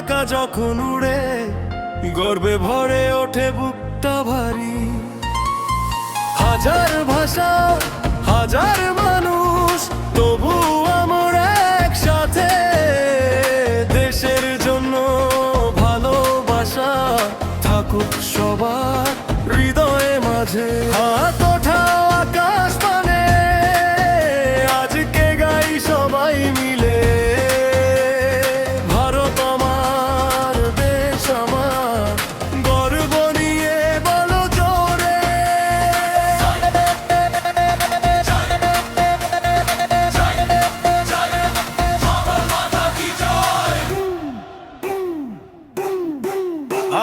পতাকা যখন উড়ে গর্বে ভরে ওঠে বুকটা ভারী। হাজার ভাষা হাজার মানুষ তবু আমরা একসাথে, দেশের জন্য ভালোবাসা থাকুক সবার হৃদয়ে মাঝে। হাত ওঠাও আকাশ পানে, আজকে গাই সবাই মিলে, ভারত আমার দেশ আমার, গর্ব নিয়ে বলো জোরে।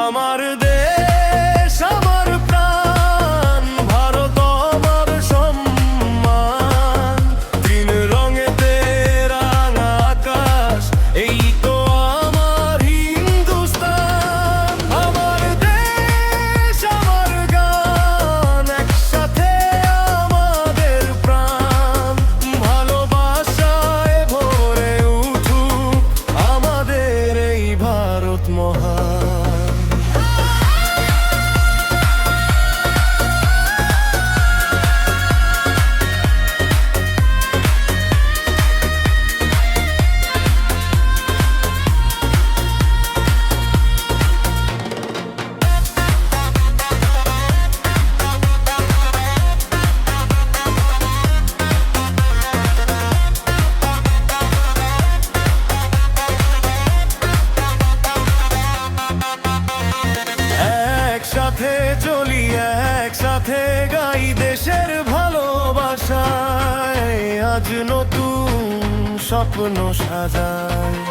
আমার দেশ আমার প্রাণ, ভারত আমার সম্মান, তিন রঙেতে রাঙা আকাশ, এই তো আমার হিন্দুস্তান। আমার দেশ আমার গান, একসাথে আমাদের প্রাণ, ভালোবাসায় ভরে উঠুক আমাদের এই ভারত মহান। একসাথে চলি একসাথে গাই দেশের ভালোবাসায়, আজ নতুন স্বপ্ন সাজায়।